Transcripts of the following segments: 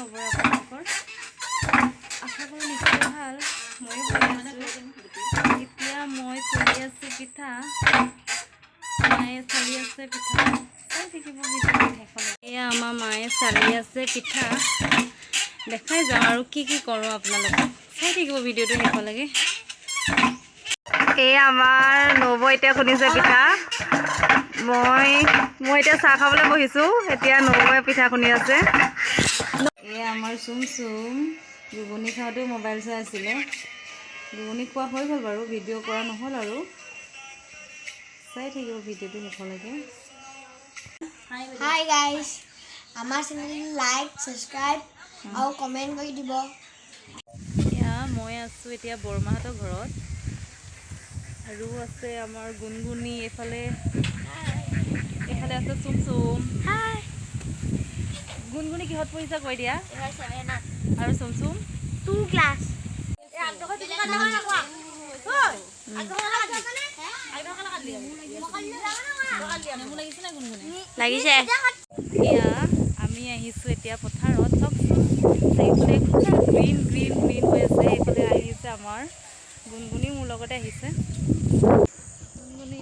খবৰ আপোনালোকৰ? আশা কৰোঁ নিশ্চয় ভাল। ময়ো ভালে আছোঁ। এতিয়া মই চলি আছোঁ পিঠা, মায়ে চালি আছে পিঠা। চাই থাকিব ভিডিঅ'টো শেষলৈ। এয়া আমাৰ মায়ে চালি আছে পিঠা, দেখাই যাওঁ আৰু কি কৰোঁ আপোনালোকক। চাই থাকিব ভিডিঅ'টো শেষলৈকে। এয়া আমাৰ নবৌ এতিয়া খুন্দিছে পিঠা। মই এতিয়া চাহ খাবলৈ বহিছোঁ। এতিয়া নবৌৱে পিঠা খুন্দি আছে। এয়া আমাৰ চুম ঘুগুনি খাওঁতেও মোবাইল চাই আছিলে। ঘুগুনি খোৱা হৈ গ'ল বাৰু, ভিডিঅ' কৰা নহ'ল আৰু। চাই থাকিব ভিডিঅ'টো শেষলৈকে। হাই গাইজ, আমাৰ চেনেলটো লাইক ছাবস্ক্ৰাইব আৰু কমেণ্ট কৰি দিব। এয়া মই আছোঁ এতিয়া বৰমাহঁতৰ ঘৰত, আৰু আছে আমাৰ গুণগুণি, এইফালে আছে চুম। হাই গুণগুণি কিহত পঢ়িছা কৈ দিয়া? আৰু চুম 2 ক্লাছ। লাগিছে। এয়া আমি আহিছোঁ এতিয়া পথাৰত। চাওকচোন চাৰিওফালে গ্ৰীণ হৈ আছে। এইফালে আহিছে আমাৰ গুণগুণি, মোৰ লগতে আহিছে। গুণগুণি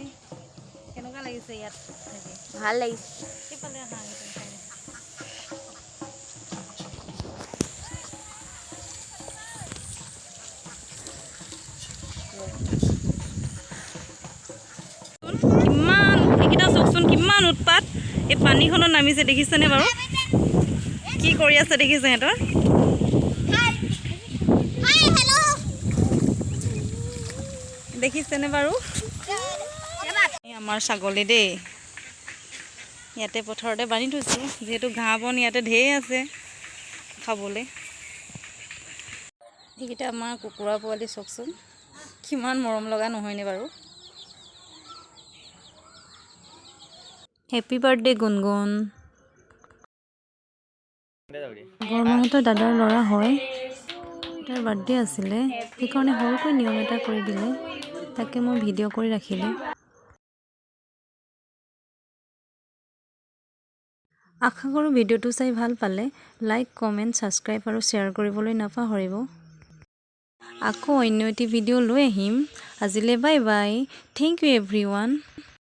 কেনেকুৱা লাগিছে ইয়াত থাকি? ভাল লাগিছে। সেইফালে আহা কিমান এইকেইটা চাওকচোন, কিমান উৎপাত। এই পানীখনত নামিছে, দেখিছেনে বাৰু? কি কৰি আছে দেখিছে সিহঁতৰ? দেখিছেনে বাৰু? আমাৰ ছাগলী দেই, ইয়াতে পথাৰতে বান্ধি থৈছোঁ, যিহেতু ঘাঁহ বন ইয়াতে ঢেৰ আছে খাবলৈ। সেইকেইটা আমাৰ কুকুৰা পোৱালি, চাওকচোন কিমান মৰম লগা নহয়নে বাৰু? হেপী বাৰ্থডে গুণগুণ। বৰমাহঁতৰ দাদাৰ ল'ৰা হয়, তাৰ বাৰ্থডে আছিলে, সেইকাৰণে সৰুকৈ নিয়ম এটা কৰি দিলে। তাকে মই ভিডিঅ' কৰি ৰাখিলোঁ। আশা কৰোঁ ভিডিঅ'টো চাই ভাল পালে লাইক, কমেণ্ট, ছাবস্ক্ৰাইব আৰু শ্বেয়াৰ কৰিবলৈ নাপাহৰিব। আকৌ অন্য এটি ভিডিঅ' লৈ আহিম। আজিলৈ bye bye. Thank you everyone.